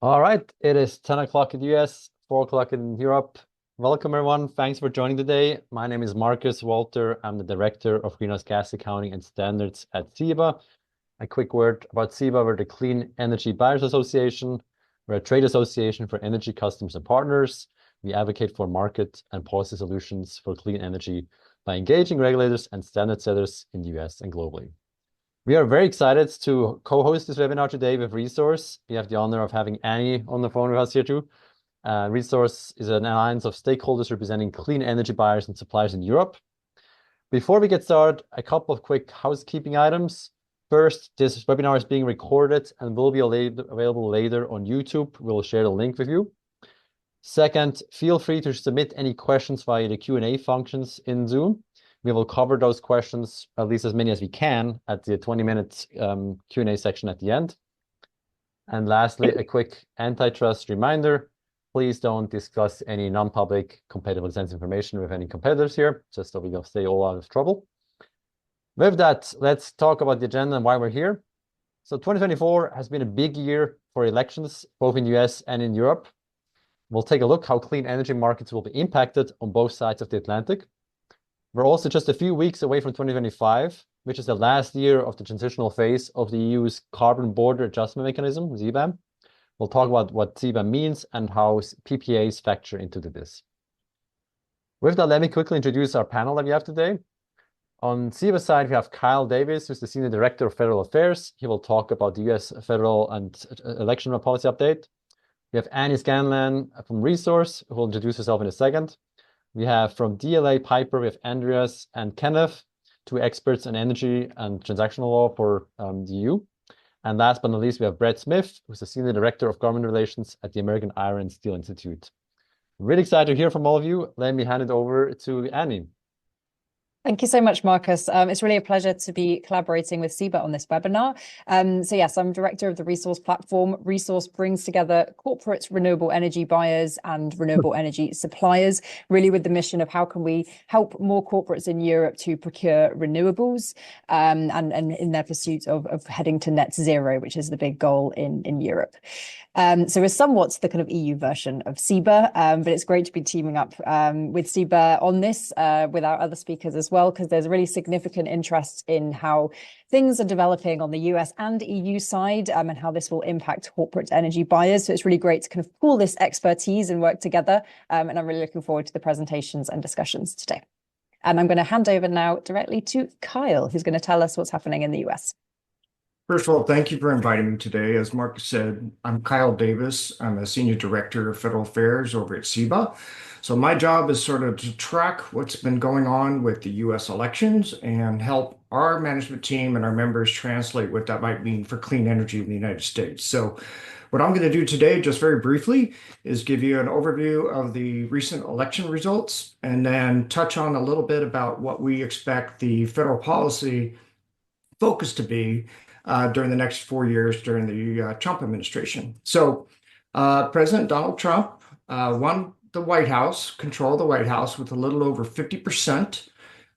All right, it is 10 o'clock in the US, 4 o'clock in Europe. Welcome, everyone. Thanks for joining today. My name is Marcus Walter. I'm the Director of Greenhouse Gas Accounting and Standards at CEBA. A quick word about CEBA. We're the Clean Energy Buyers Association. We're a trade association for energy customers and partners. We advocate for market and policy solutions for clean energy by engaging regulators and standard setters in the US and globally. We are very excited to co-host this webinar today with Resource. We have the honor of having Annie on the phone with us here too. Resource is an alliance of stakeholders representing clean energy buyers and suppliers in Europe. Before we get started, a couple of quick housekeeping items. First, this webinar is being recorded and will be available later on YouTube. We'll share the link with you. Second, feel free to submit any questions via the Q&A functions in Zoom. We will cover those questions, at least as many as we can, at the 20-minute Q&A section at the end. And lastly, a quick antitrust reminder. Please don't discuss any non-public competitive sensitive information with any competitors here, just so we don't stay all out of trouble. With that, let's talk about the agenda and why we're here. So 2024 has been a big year for elections, both in the US and in Europe. We'll take a look how clean energy markets will be impacted on both sides of the Atlantic. We're also just a few weeks away from 2025, which is the last year of the transitional phase of the EU's Carbon Border Adjustment Mechanism, CBAM. We'll talk about what CBAM means and how PPAs factor into this. With that, let me quickly introduce our panel that we have today. On CEBA side, we have Kyle Davis, who's the Senior Director of Federal Affairs. He will talk about the US federal and election policy update. We have Annie Scanlan from Resource, who will introduce herself in a second. We have from DLA Piper, we have Andreas and Kenneth, two experts in energy and transactional law for the EU. And last but not least, we have Brett Smith, who's the Senior Director of Government Relations at the American Iron and Steel Institute. Really excited to hear from all of you. Let me hand it over to Annie. Thank you so much, Marcus. It's really a pleasure to be collaborating with CEBA on this webinar. So yes, I'm director of the Resource platform. Resource brings together corporate renewable energy buyers and renewable energy suppliers, really with the mission of how can we help more corporates in Europe to procure renewables and in their pursuit of heading to net zero, which is the big goal in Europe. So we're somewhat the kind of EU version of CEBA, but it's great to be teaming up with CEBA on this with our other speakers as well, because there's really significant interest in how things are developing on the US and EU side and how this will impact corporate energy buyers. So it's really great to kind of pool this expertise and work together. And I'm really looking forward to the presentations and discussions today. And I'm going to hand over now directly to Kyle, who's going to tell us what's happening in the US. First of all, thank you for inviting me today. As Marcus said, I'm Kyle Davis. I'm a Senior Director of Federal Affairs over at CEBA. So my job is sort of to track what's been going on with the US elections and help our management team and our members translate what that might mean for clean energy in the United States. So what I'm going to do today, just very briefly, is give you an overview of the recent election results and then touch on a little bit about what we expect the federal policy focus to be during the next 4 years during the Trump administration. So President Donald Trump won the White House, controlled the White House with a little over 50%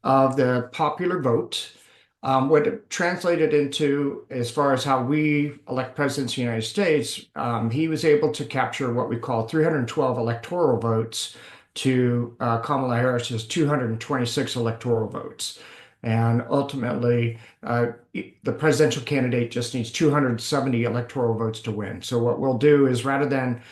of the popular vote. What it translated into, as far as how we elect presidents in the United States, he was able to capture what we call 312 electoral votes to Kamala Harris's 226 electoral votes. And ultimately, the presidential candidate just needs 270 electoral votes to win. So what we'll do is, rather than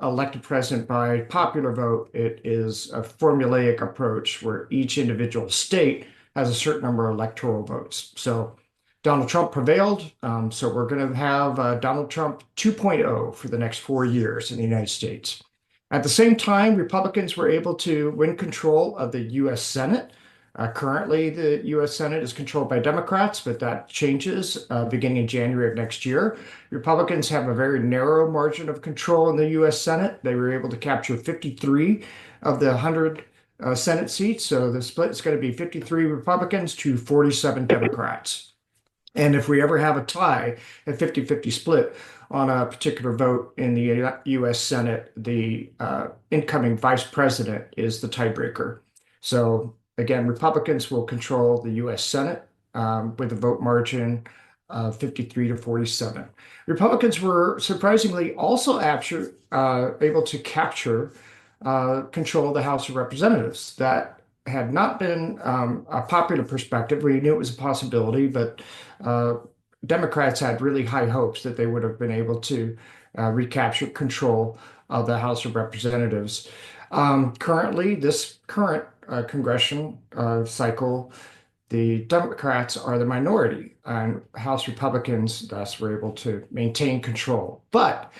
elect a president by popular vote, it is a formulaic approach where each individual state has a certain number of electoral votes. So Donald Trump prevailed. So we're going to have Donald Trump 2.0 for the next 4 years in the United States. At the same time, Republicans were able to win control of the U.S. Senate. Currently, the U.S. Senate is controlled by Democrats, but that changes beginning in January of next year. Republicans have a very narrow margin of control in the U.S. Senate. They were able to capture 53 of the 100 Senate seats. So the split is going to be 53 Republicans to 47 Democrats. And if we ever have a tie, a 50-50 split on a particular vote in the U.S. Senate, the incoming vice president is the tiebreaker. So again, Republicans will control the U.S. Senate with a vote margin 53 to 47. Republicans were surprisingly also able to capture control of the House of Representatives. That had not been a popular perspective. We knew it was a possibility, but Democrats had really high hopes that they would have been able to recapture control of the House of Representatives. Currently, this current congressional cycle, the Democrats are the minority, and House Republicans thus were able to maintain control. But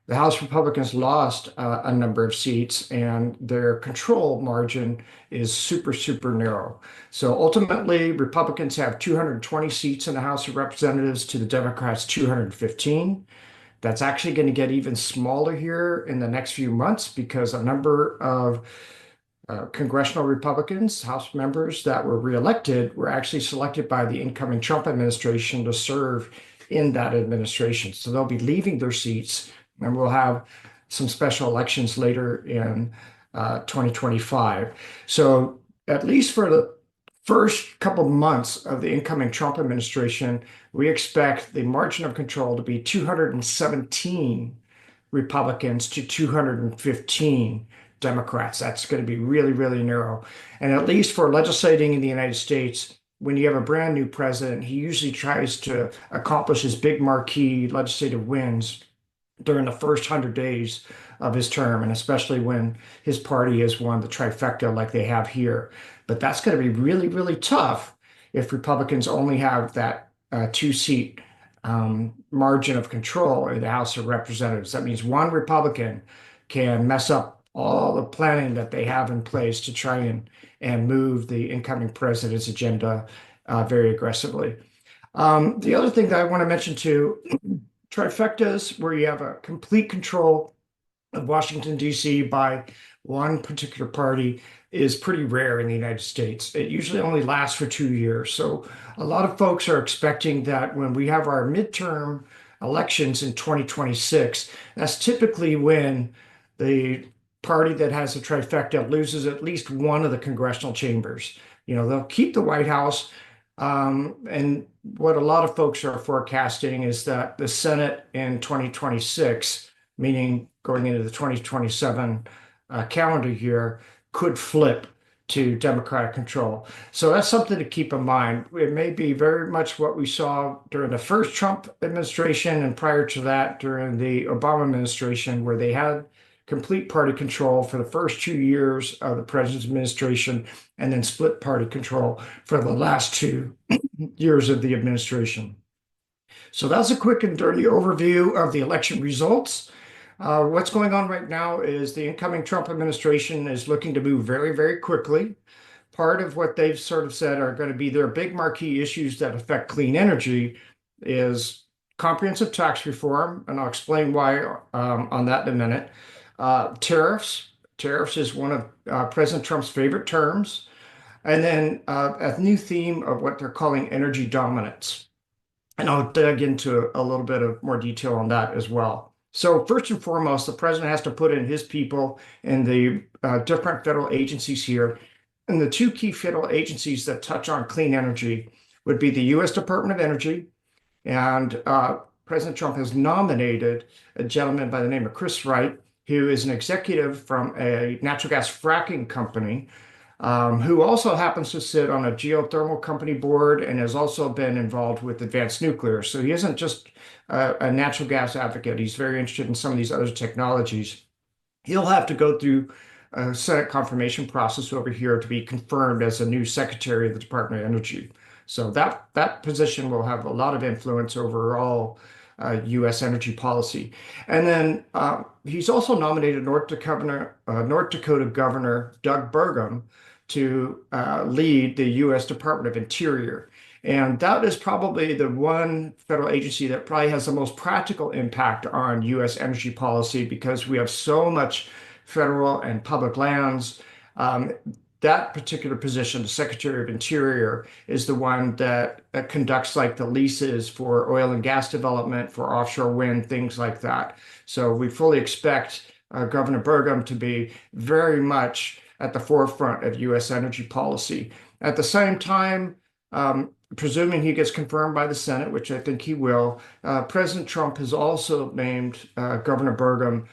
the House Republicans lost a number of seats, and their control margin is super, super narrow. So ultimately, Republicans have 220 seats in the House of Representatives to the Democrats' 215. That's actually going to get even smaller here in the next few months because a number of congressional Republicans, House members that were reelected, were actually selected by the incoming Trump administration to serve in that administration. So they'll be leaving their seats, and we'll have some special elections later in 2025. So at least for the first couple months of the incoming Trump administration, we expect the margin of control to be 217 Republicans to 215 Democrats. That's going to be really, really narrow. And at least for legislating in the United States, when you have a brand new president, he usually tries to accomplish his big marquee legislative wins during the first 100 days of his term, and especially when his party has won the trifecta like they have here. But that's going to be really, really tough if Republicans only have that two-seat margin of control in the House of Representatives. That means one Republican can mess up all the planning that they have in place to try and move the incoming president's agenda very aggressively. The other thing that I want to mention too, trifectas where you have a complete control of Washington, D.C. by one particular party is pretty rare in the United States. It usually only lasts for 2 years. So a lot of folks are expecting that when we have our midterm elections in 2026, that's typically when the party that has a trifecta loses at least one of the congressional chambers. They'll keep the White House. And what a lot of folks are forecasting is that the Senate in 2026, meaning going into the 2027 calendar year, could flip to Democratic control. So that's something to keep in mind. It may be very much what we saw during the first Trump administration and prior to that during the Obama administration, where they had complete party control for the first 2 years of the president's administration and then split party control for the last 2 years of the administration. So that's a quick and dirty overview of the election results. What's going on right now is the incoming Trump administration is looking to move very, very quickly. Part of what they've sort of said are going to be their big marquee issues that affect clean energy is comprehensive tax reform, and I'll explain why on that in a minute. Tariffs. Tariffs is one of President Trump's favorite terms. And then a new theme of what they're calling energy dominance. And I'll dig into a little bit of more detail on that as well. So first and foremost, the president has to put in his people in the different federal agencies here. And the 2 key federal agencies that touch on clean energy would be the U.S. Department of Energy, and President Trump has nominated a gentleman by the name of Chris Wright, who is an executive from a natural gas fracking company, who also happens to sit on a geothermal company board and has also been involved with advanced nuclear. So he isn't just a natural gas advocate. He's very interested in some of these other technologies. He'll have to go through a Senate confirmation process over here to be confirmed as a new Secretary of the Department of Energy. So that position will have a lot of influence over all U.S. energy policy. And then he's also nominated North Dakota Governor Doug Burgum to lead the U.S. Department of Interior. And that is probably the one federal agency that probably has the most practical impact on U.S. energy policy because we have so much federal and public lands. That particular position, the Secretary of Interior, is the one that conducts like the leases for oil and gas development, for offshore wind, things like that. So we fully expect Governor Burgum to be very much at the forefront of U.S. energy policy. At the same time, Presuming he gets confirmed by the Senate, which I think he will, President Trump has also named Governor Burgum,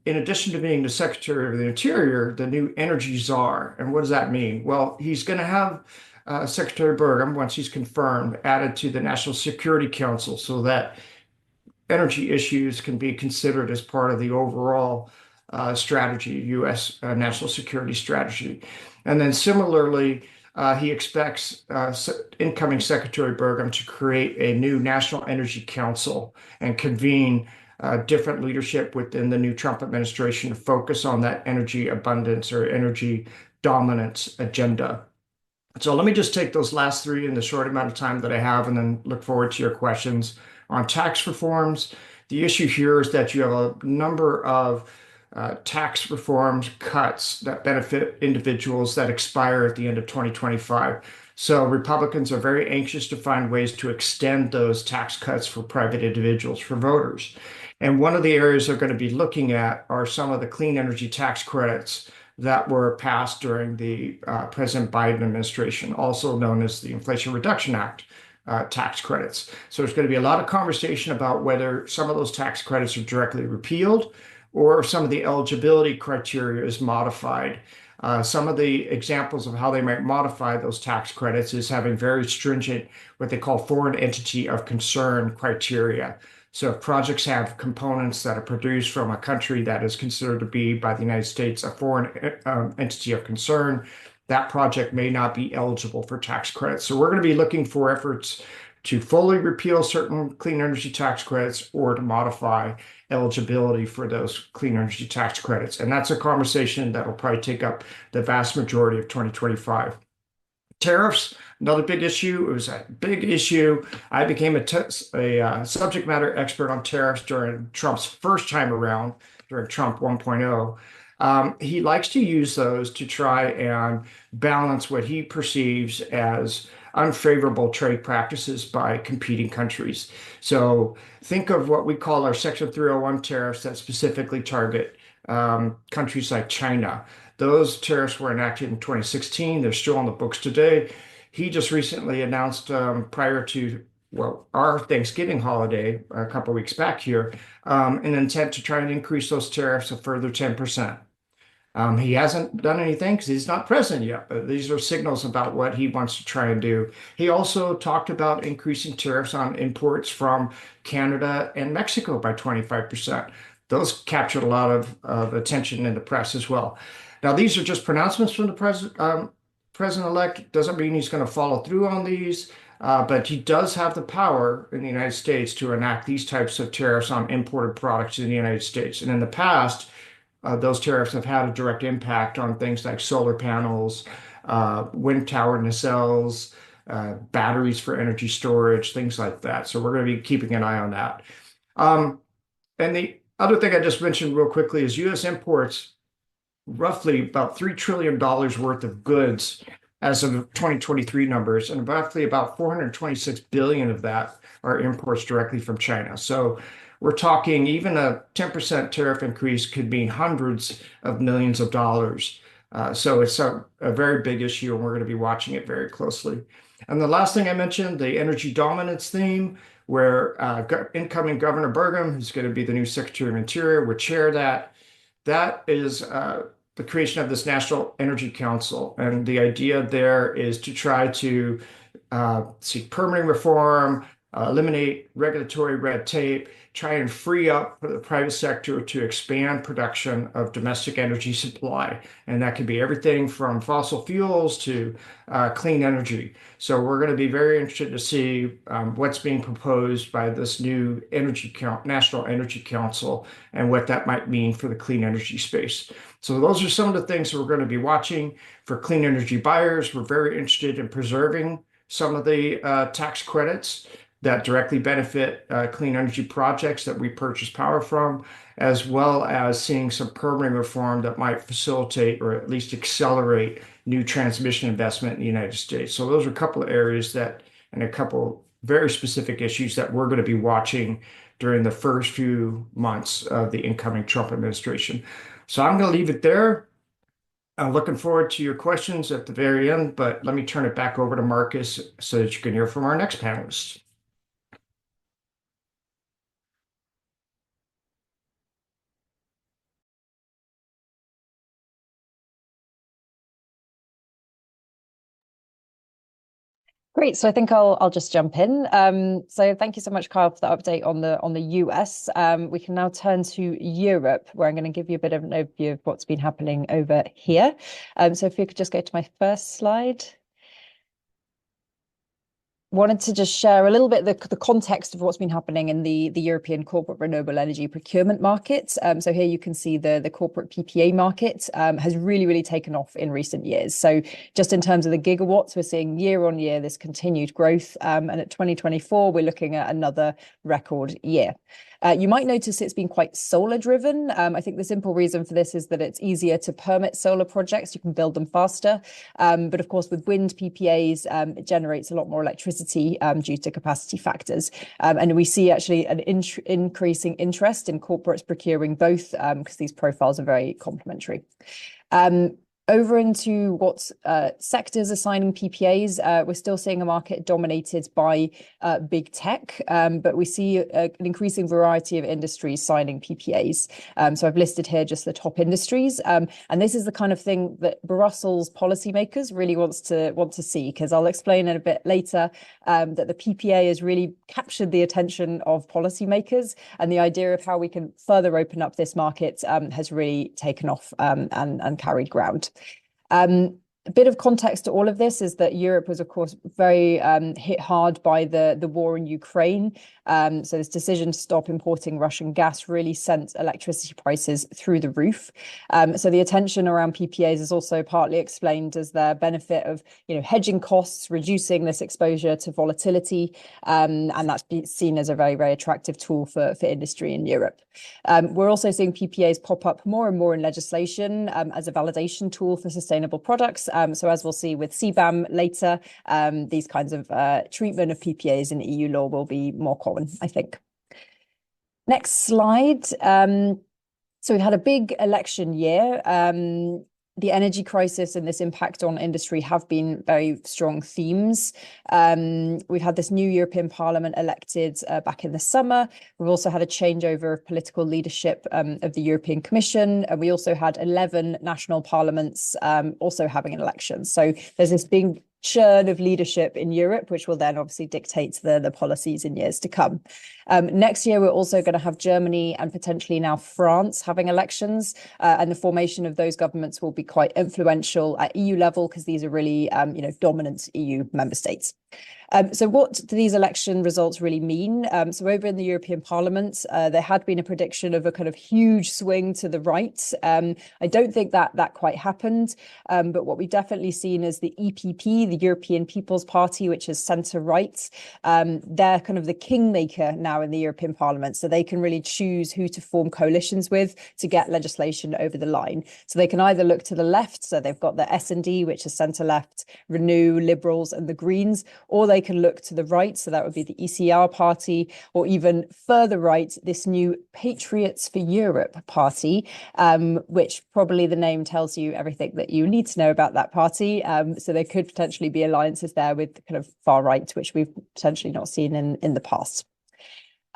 in addition to being the Secretary of the Interior, the new energy czar. And what does that mean? Well, he's going to have Secretary Burgum, once he's confirmed, added to the National Security Council so that energy issues can be considered as part of the overall strategy, U.S. National security strategy. And then similarly, he expects incoming Secretary Burgum to create a new National Energy Council and convene different leadership within the new Trump administration to focus on that energy abundance or energy dominance agenda. So let me just take those last three in the short amount of time that I have and then look forward to your questions. On tax reforms, the issue here is that you have a number of tax reforms cuts that benefit individuals that expire at the end of 2025. So Republicans are very anxious to find ways to extend those tax cuts for private individuals, for voters. And one of the areas they're going to be looking at are some of the clean energy tax credits that were passed during the President Biden administration, also known as the Inflation Reduction Act tax credits. So there's going to be a lot of conversation about whether some of those tax credits are directly repealed or some of the eligibility criteria is modified. Some of the examples of how they might modify those tax credits is having very stringent, what they call foreign entity of concern criteria. So if projects have components that are produced from a country that is considered to be by the United States a foreign entity of concern, that project may not be eligible for tax credits. So we're going to be looking for efforts to fully repeal certain clean energy tax credits or to modify eligibility for those clean energy tax credits. And that's a conversation that will probably take up the vast majority of 2025. Tariffs, another big issue. It was a big issue. I became a subject matter expert on tariffs during Trump's first time around, during Trump 1.0. He likes to use those to try and balance what he perceives as unfavorable trade practices by competing countries. So think of what we call our Section 301 tariffs that specifically target countries like China. Those tariffs were enacted in 2016. They're still on the books today. He just recently announced prior to our Thanksgiving holiday a couple of weeks back here, an intent to try and increase those tariffs a further 10%. He hasn't done anything because he's not president yet, but these are signals about what he wants to try and do. He also talked about increasing tariffs on imports from Canada and Mexico by 25%. Those captured a lot of attention in the press as well. Now, these are just pronouncements from the president-elect. Doesn't mean he's going to follow through on these, but he does have the power in the United States to enact these types of tariffs on imported products in the United States. And in the past, those tariffs have had a direct impact on things like solar panels, wind tower nacelles, batteries for energy storage, things like that. So we're going to be keeping an eye on that. And the other thing I just mentioned real quickly is U.S. imports roughly about $3 trillion worth of goods as of 2023 numbers, and roughly about 426 billion of that are imports directly from China. So we're talking even a 10% tariff increase could mean hundreds of millions of dollars. So it's a very big issue, and we're going to be watching it very closely. And the last thing I mentioned, the energy dominance theme, where incoming Governor Burgum, who's going to be the new Secretary of Interior, would chair that. That is the creation of this National Energy Council. And the idea there is to try to seek permitting reform, eliminate regulatory red tape, try and free up the private sector to expand production of domestic energy supply. And that could be everything from fossil fuels to clean energy. So we're going to be very interested to see what's being proposed by this new National Energy Council and what that might mean for the clean energy space. So those are some of the things that we're going to be watching. For clean energy buyers, we're very interested in preserving some of the tax credits that directly benefit clean energy projects that we purchase power from, as well as seeing some permitting reform that might facilitate or at least accelerate new transmission investment in the United States. So those are a couple of areas and a couple very specific issues that we're going to be watching during the first few months of the incoming Trump administration. So I'm going to leave it there. I'm looking forward to your questions at the very end, but let me turn it back over to Marcus so that you can hear from our next panelist. Great. So I think I'll just jump in. So thank you so much, Kyle, for the update on the US. We can now turn to Europe, where I'm going to give you a bit of an overview of what's been happening over here. So if you could just go to my first slide. Wanted to just share a little bit the context of what's been happening in the European corporate renewable energy procurement market. So here you can see the corporate PPA market has really taken off in recent years. So just in terms of the gigawatts, we're seeing year on year this continued growth. And at 2024, we're looking at another record year. You might notice it's been quite solar driven. I think the simple reason for this is that it's easier to permit solar projects. You can build them faster. But of course, with wind PPAs, it generates a lot more electricity due to capacity factors. And we see actually an increasing interest in corporates procuring both because these profiles are very complementary. Over into what sectors are signing PPAs, we're still seeing a market dominated by big tech, but we see an increasing variety of industries signing PPAs. So I've listed here just the top industries, and this is the kind of thing that Brussels policymakers really want to see, because I'll explain in a bit later that the PPA has really captured the attention of policymakers, and the idea of how we can further open up this market has really taken off and carried ground. A bit of context to all of this is that Europe was, of course, very hit hard by the war in Ukraine. So this decision to stop importing Russian gas really sent electricity prices through the roof. So the attention around PPAs is also partly explained as their benefit of, hedging costs, reducing this exposure to volatility, and that's seen as a very attractive tool for industry in Europe. We're also seeing PPAs pop up more and more in legislation as a validation tool for sustainable products. So as we'll see with CBAM later, these kinds of treatment of PPAs in EU law will be more common, I think. Next slide. So we've had a big election year. The energy crisis and this impact on industry have been very strong themes. We've had this new European Parliament elected back in the summer. We've also had a changeover of political leadership of the European Commission, and we also had 11 national parliaments also having an election. So there's this big churn of leadership in Europe, which will then obviously dictate the policies in years to come. Next year, we're also going to have Germany and potentially now France having elections, and the formation of those governments will be quite influential at EU level because these are really, dominant EU member states. So what do these election results really mean? So over in the European Parliament, there had been a prediction of a kind of huge swing to the right. I don't think that quite happened, but what we've definitely seen is the EPP, the European People's Party, which is centre-right. They're kind of the kingmaker now in the European Parliament, so they can really choose who to form coalitions with to get legislation over the line. So they can either look to the left, so they've got the S&D, which is centre-left, Renew, Liberals, and the Greens, or they can look to the right, so that would be the ECR party, or even further right, this new Patriots for Europe party, which probably the name tells you everything that you need to know about that party. So there could potentially be alliances there with kind of far right, which we've potentially not seen in the past.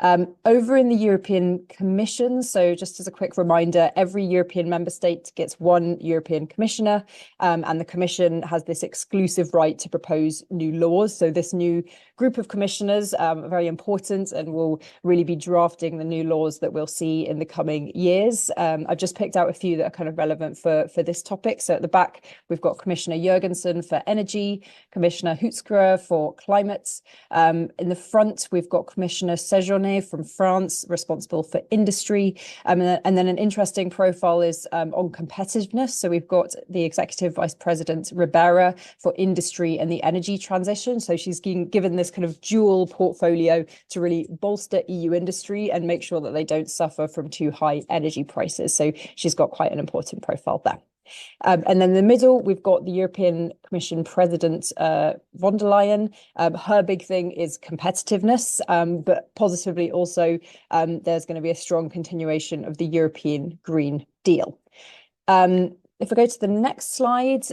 Over in the European Commission, so just as a quick reminder, every European member state gets one European commissioner, and the Commission has this exclusive right to propose new laws. So this new group of commissioners are very important and will really be drafting the new laws that we'll see in the coming years. I've just picked out a few that are kind of relevant for this topic. So at the back, we've got Commissioner Jurgensen for energy, Commissioner Hutzger for climate. In the front, we've got Commissioner Sejourné from France, responsible for industry. And then an interesting profile is on competitiveness. So we've got the Executive Vice President Ribera for industry and the energy transition. So she's been given this kind of dual portfolio to really bolster EU industry and make sure that they don't suffer from too high energy prices. So she's got quite an important profile there. And then in the middle, we've got the European Commission President von der Leyen. Her big thing is competitiveness, but positively also there's going to be a strong continuation of the European Green Deal. if we go to the next slide,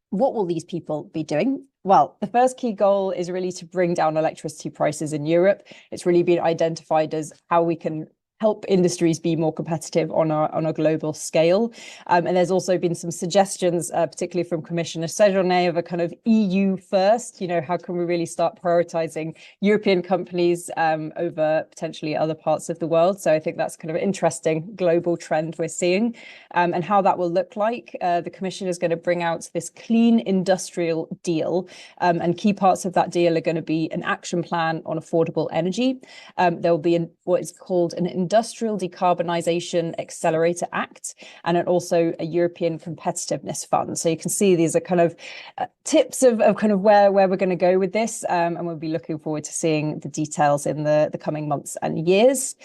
what will these people be doing? Well, the first key goal is really to bring down electricity prices in Europe. It's really been identified as how we can help industries be more competitive on a global scale. And there's also been some suggestions, particularly from Commissioner Sejourné, of a kind of EU first, how can we really start prioritizing European companies over potentially other parts of the world? So I think that's kind of an interesting global trend we're seeing. And how that will look like. The Commission is going to bring out this clean industrial deal. And key parts of that deal are going to be an action plan on affordable energy. There will be what is called an Industrial Decarbonisation Accelerator Act, and also a European Competitiveness Fund. So you can see these are kind of tips of kind of where we're going to go with this, and we'll be looking forward to seeing the details in the coming months and years.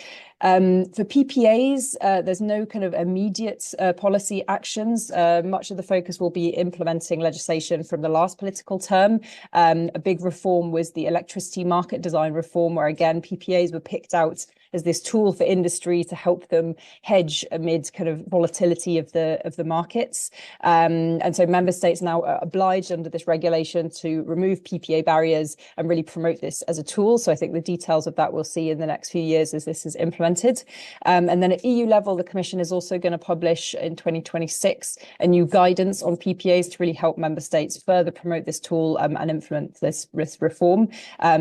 For PPAs, there's no kind of immediate policy actions. Much of the focus will be implementing legislation from the last political term. A big reform was the electricity market design reform, where again, PPAs were picked out as this tool for industry to help them hedge amid kind of volatility of the markets. And so member states now are obliged under this regulation to remove PPA barriers and really promote this as a tool. So I think the details of that we'll see in the next few years as this is implemented. And then at EU level, the Commission is also going to publish in 2026 a new guidance on PPAs to really help member states further promote this tool and implement this reform.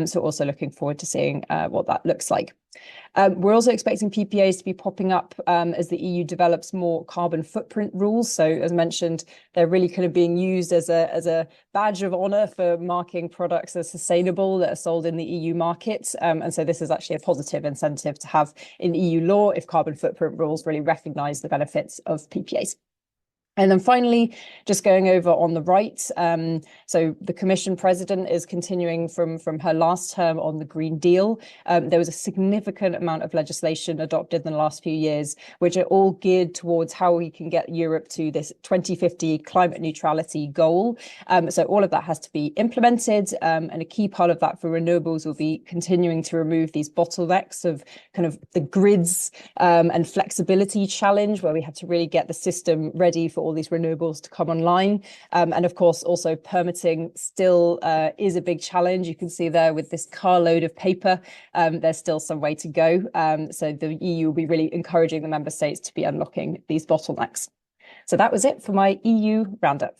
So also looking forward to seeing what that looks like. We're also expecting PPAs to be popping up as the EU develops more carbon footprint rules. So as mentioned, they're really kind of being used as a badge of honor for marking products as sustainable that are sold in the EU market. And so this is actually a positive incentive to have in EU law if carbon footprint rules really recognize the benefits of PPAs. And then finally, just going over on the right, so the Commission President is continuing from her last term on the Green Deal. There was a significant amount of legislation adopted in the last few years, which are all geared towards how we can get Europe to this 2050 climate neutrality goal. So all of that has to be implemented, and a key part of that for renewables will be continuing to remove these bottlenecks of kind of the grids and flexibility challenge, where we have to really get the system ready for all these renewables to come online. And of course, also permitting still is a big challenge. You can see there with this carload of paper, there's still some way to go. So the EU will be really encouraging the member states to be unlocking these bottlenecks. So that was it for my EU roundup.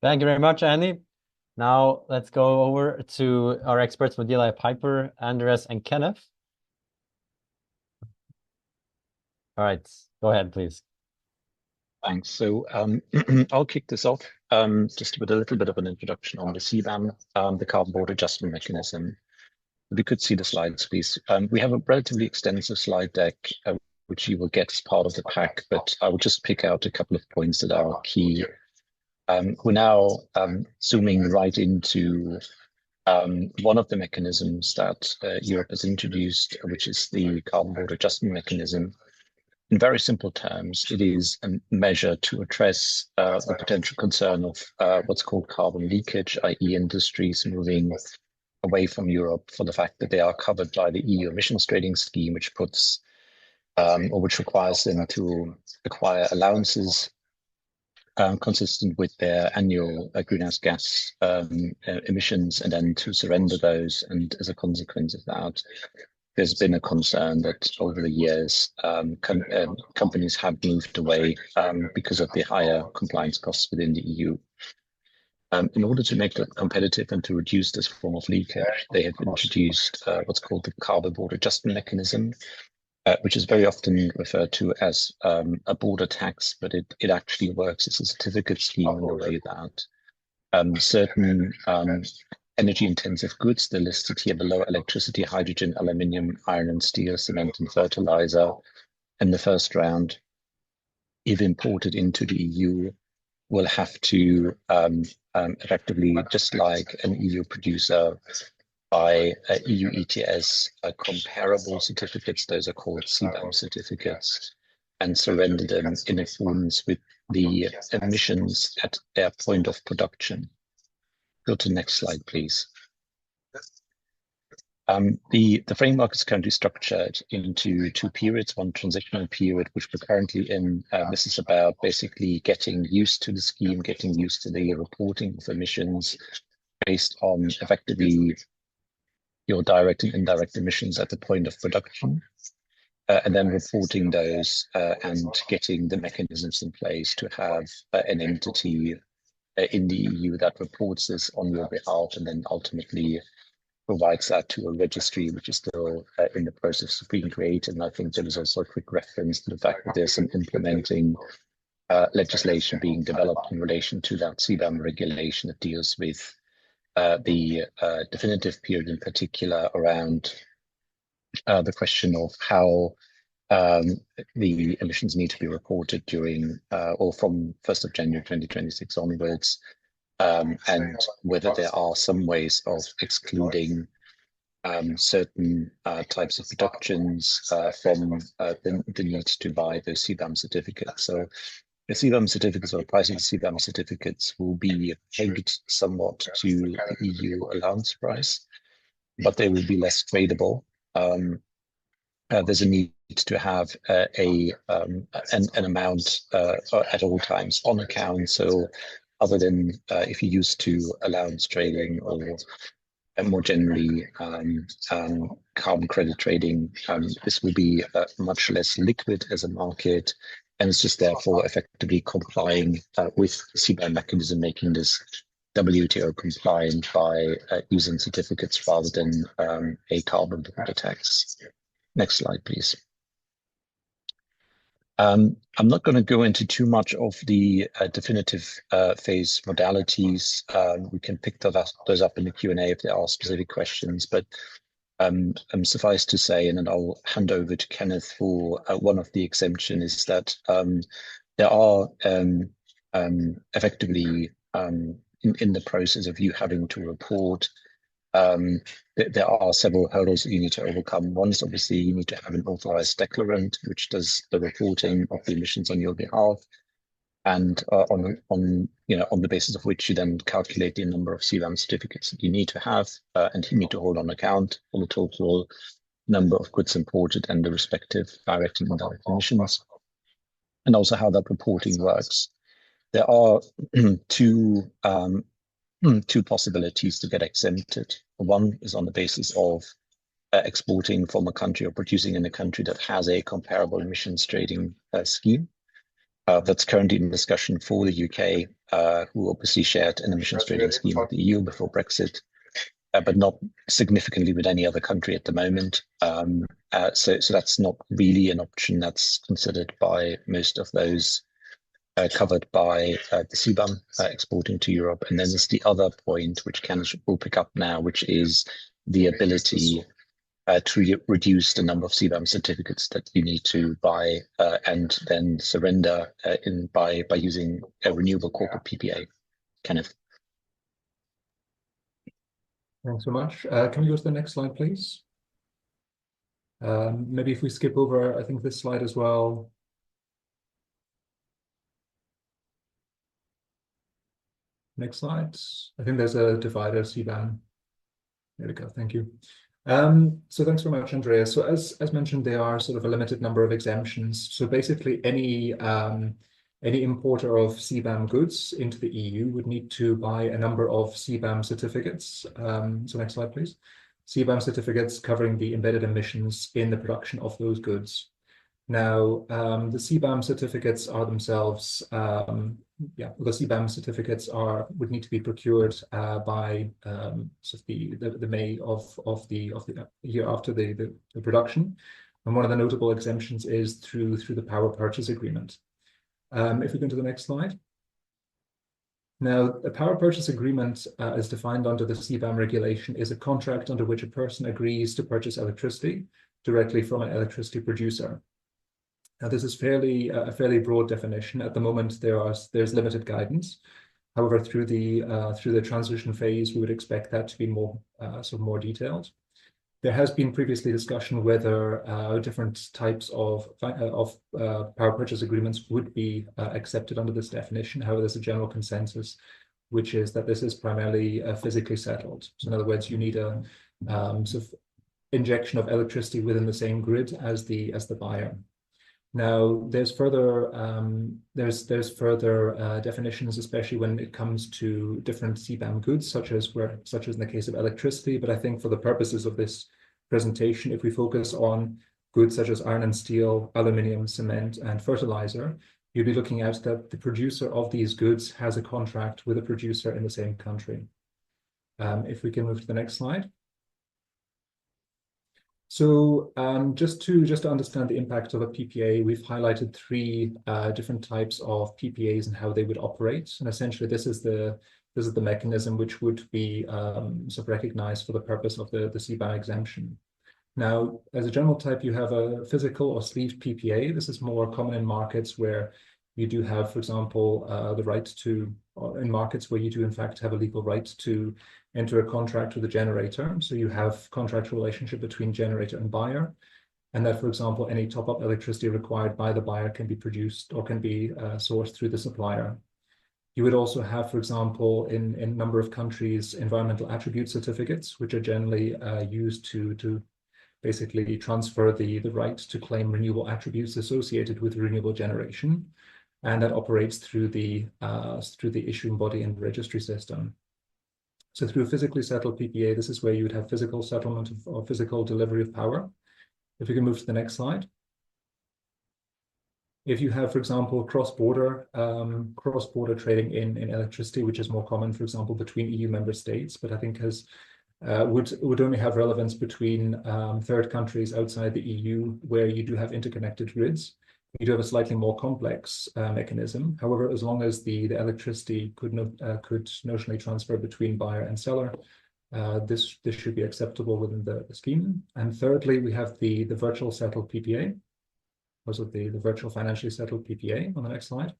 Thank you very much, Annie. Now let's go over to our experts, Modila Piper, Andreas, and Kenneth. All right, go ahead, please. Thanks. So I'll kick this off just with a little bit of an introduction on the CBAM, the Carbon Border Adjustment Mechanism. If we could see the slides, please. We have a relatively extensive slide deck, which you will get as part of the pack, but I will just pick out a couple of points that are key. We're now zooming right into one of the mechanisms that Europe has introduced, which is the Carbon Border Adjustment Mechanism. In very simple terms, it is a measure to address the potential concern of what's called carbon leakage, i.e. industries moving away from Europe for the fact that they are covered by the EU emissions trading scheme, which puts or which requires them to acquire allowances consistent with their annual greenhouse gas emissions, and then to surrender those. And as a consequence of that, there's been a concern that over the years, companies have moved away because of the higher compliance costs within the EU. In order to make that competitive and to reduce this form of leakage, they have introduced what's called the Carbon Border Adjustment Mechanism, which is very often referred to as a border tax, but it actually works as a certificate scheme in the way that certain energy-intensive goods, they're listed here below: electricity, hydrogen, aluminium, iron and steel, cement and fertilizer. In the first round, if imported into the EU, will have to effectively, just like an EU producer, buy EU ETS comparable certificates. Those are called CBAM certificates, and surrender them in accordance with the emissions at their point of production. Go to the next slide, please. The framework is currently structured into 2 periods, one transitional period, which we're currently in. This is about basically getting used to the scheme, getting used to the reporting of emissions based on effectively your direct and indirect emissions at the point of production, and then reporting those and getting the mechanisms in place to have an entity in the EU that reports this on your behalf and then ultimately provides that to a registry, which is still in the process of being created. And I think there is also a quick reference to the fact that there's some implementing legislation being developed in relation to that CBAM regulation that deals with the definitive period in particular around the question of how the emissions need to be reported during or from 1st of January 2026 onwards, and whether there are some ways of excluding certain types of productions from the need to buy those CBAM certificates. So the CBAM certificates or pricing of CBAM certificates will be pegged somewhat to the EU allowance price, but they will be less tradable. There's a need to have an amount at all times on account. So other than if you used to allowance trading or more generally carbon credit trading, this will be much less liquid as a market, and it's just therefore effectively complying with the CBAM mechanism, making this WTO compliant by using certificates rather than a carbon tax. Next slide, please. I'm not going to go into too much of the definitive phase modalities. We can pick those up in the Q&A if there are specific questions, but suffice to say, and then I'll hand over to Kenneth for one of the exemptions, is that there are effectively in the process of you having to report, there are several hurdles that you need to overcome. One is obviously you need to have an authorized declarant, which does the reporting of the emissions on your behalf, and on the basis of which you then calculate the number of CBAM certificates that you need to have, and you need to hold on account for the total number of goods imported and the respective direct and indirect emissions, and also how that reporting works. There are two possibilities to get exempted. One is on the basis of exporting from a country or producing in a country that has a comparable emissions trading scheme. That's currently in discussion for the UK, who obviously shared an emissions trading scheme with the EU before Brexit, but not significantly with any other country at the moment. So that's not really an option that's considered by most of those covered by the CBAM exporting to Europe. And then there's the other point, which Kenneth will pick up now, which is the ability to reduce the number of CBAM certificates that you need to buy and then surrender by using a renewable corporate PPA. Kenneth. Thanks so much. Can we go to the next slide, please? Maybe if we skip over, I think this slide as well. Next slide. I think there's a divider, CBAM. There we go. Thank you. So thanks very much, Andreas. So as mentioned, there are sort of a limited number of exemptions. So basically, any importer of CBAM goods into the EU would need to buy a number of CBAM certificates. So next slide, please. CBAM certificates covering the embedded emissions in the production of those goods. Now, the CBAM certificates are themselves, the CBAM certificates would need to be procured by sort of the May of the year after the production, and one of the notable exemptions is through the power purchase agreement. If we go to the next slide. Now, a power purchase agreement, as defined under the CBAM regulation, is a contract under which a person agrees to purchase electricity directly from an electricity producer. Now, this is a fairly broad definition. At the moment, there's limited guidance. However, through the transition phase, we would expect that to be more detailed. There has been previously discussion whether different types of power purchase agreements would be accepted under this definition. However, there's a general consensus, which is that this is primarily physically settled. So in other words, you need a injection of electricity within the same grid as the buyer. Now, there's further definitions, especially when it comes to different CBAM goods, such as in the case of electricity. But I think for the purposes of this presentation, if we focus on goods such as iron and steel, aluminium, cement, and fertilizer, you'd be looking at that the producer of these goods has a contract with a producer in the same country. If we can move to the next slide. So just to understand the impact of a PPA, we've highlighted three different types of PPAs and how they would operate. And essentially, this is the mechanism which would be sort of recognized for the purpose of the CBAM exemption. Now, as a general type, you have a physical or sleeved PPA. This is more common in markets where you do have, for example, the right to, or in markets where you do in fact have a legal right to enter a contract with a generator. So you have contractual relationship between generator and buyer. And that, for example, any top-up electricity required by the buyer can be produced or can be sourced through the supplier. You would also have, for example, in a number of countries, environmental attribute certificates, which are generally used to basically transfer the right to claim renewable attributes associated with renewable generation. And that operates through the issuing body and registry system. So through a physically settled PPA, this is where you would have physical settlement or physical delivery of power. If we can move to the next slide. If you have, for example, cross-border trading in electricity, which is more common, for example, between EU member states, but I think would only have relevance between third countries outside the EU, where you do have interconnected grids. You do have a slightly more complex mechanism. However, as long as the electricity could notionally transfer between buyer and seller, this should be acceptable within the scheme. And thirdly, we have the virtual settled PPA, also the virtual financially settled PPA on the next slide.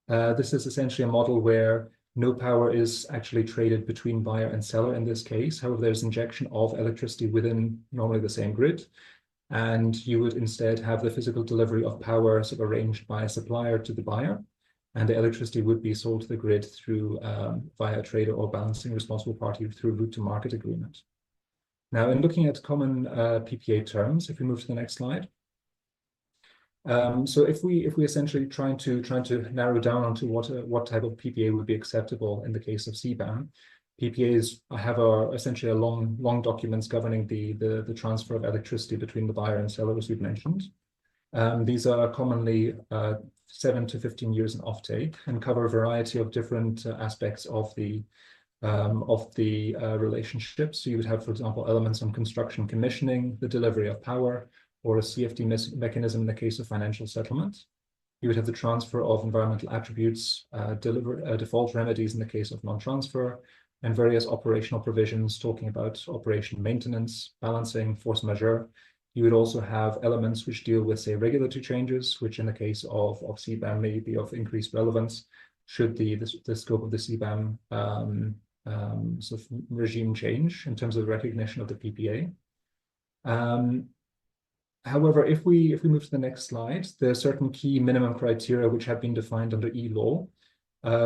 This is essentially a model where no power is actually traded between buyer and seller in this case. However, there's injection of electricity within normally the same grid. And you would instead have the physical delivery of power sort of arranged by a supplier to the buyer, and the electricity would be sold to the grid through via a trader or balancing responsible party through route to market agreement. Now, in looking at common PPA terms, if we move to the next slide. So if we essentially trying to narrow down onto what type of PPA would be acceptable in the case of CBAM. PPAs have essentially long documents governing the transfer of electricity between the buyer and seller, as we've mentioned. These are commonly 7 to 15 years in offtake and cover a variety of different aspects of the relationship. So you would have, for example, elements on construction commissioning, the delivery of power, or a CFD mechanism in the case of financial settlement. You would have the transfer of environmental attributes, default remedies in the case of non-transfer, and various operational provisions talking about operation maintenance, balancing, force majeure. You would also have elements which deal with, say, regulatory changes, which in the case of CBAM may be of increased relevance should the scope of the CBAM sort of regime change in terms of the recognition of the PPA. However, if we move to the next slide, there are certain key minimum criteria which have been defined under e-law,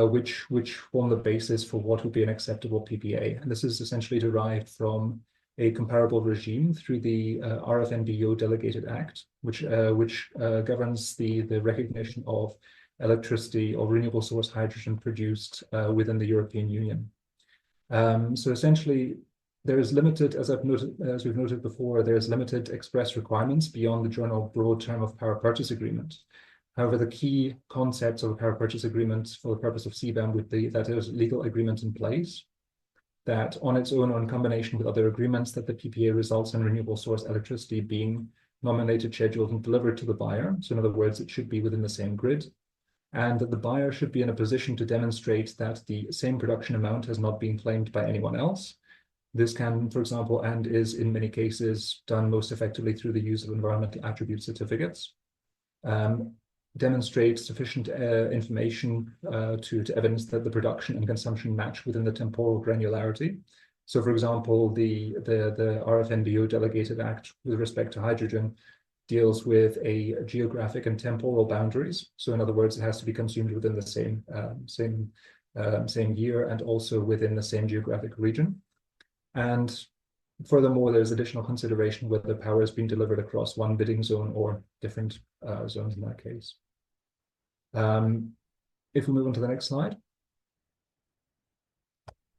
which form the basis for what would be an acceptable PPA. And this is essentially derived from a comparable regime through the RFNBO Delegated Act, which governs the recognition of electricity or renewable source hydrogen produced within the European Union. So essentially, there is limited, as we've noted before, there is limited express requirements beyond the general broad term of power purchase agreement. However, the key concepts of a power purchase agreement for the purpose of CBAM would be that there's legal agreement in place, that on its own or in combination with other agreements, that the PPA results in renewable source electricity being nominated, scheduled, and delivered to the buyer. So in other words, it should be within the same grid, and that the buyer should be in a position to demonstrate that the same production amount has not been claimed by anyone else. This can, for example, and is in many cases done most effectively through the use of environmental attribute certificates. Demonstrate sufficient information to evidence that the production and consumption match within the temporal granularity. So, for example, the RFNBO Delegated Act with respect to hydrogen deals with a geographic and temporal boundaries. So, in other words, it has to be consumed within the same year and also within the same geographic region. And furthermore, there's additional consideration whether power is being delivered across one bidding zone or different zones in that case. If we move on to the next slide.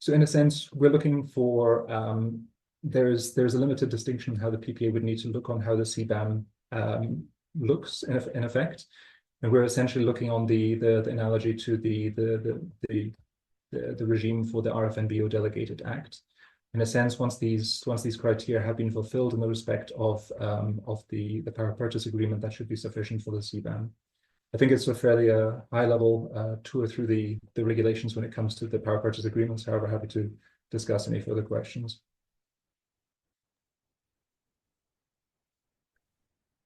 So in a sense, we're looking for, there's a limited distinction how the PPA would need to look on how the CBAM looks in effect. And we're essentially looking on the analogy to the regime for the RFNBO Delegated Act. In a sense, once these criteria have been fulfilled in the respect of the power purchase agreement, that should be sufficient for the CBAM. I think it's a fairly high-level tour through the regulations when it comes to the power purchase agreements. However, happy to discuss any further questions.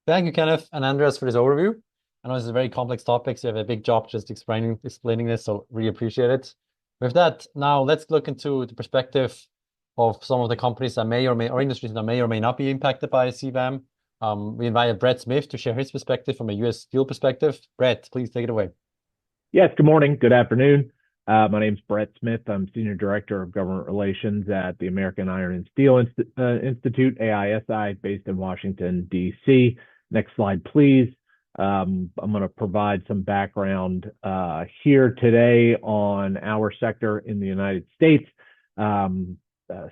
Thank you, Kenneth and Andreas, for this overview. I know this is a very complex topic, so you have a big job just explaining this, so really appreciate it. With that, now let's look into the perspective of some of the companies that may or industries that may or may not be impacted by CBAM. We invited Brett Smith to share his perspective from a U.S. steel perspective. Brett, please take it away. Yes, good morning, good afternoon. My name is Brett Smith. I'm Senior Director of Government Relations at the American Iron and Steel Institute, AISI, based in Washington, D.C. Next slide, please. I'm going to provide some background here today on our sector in the United States.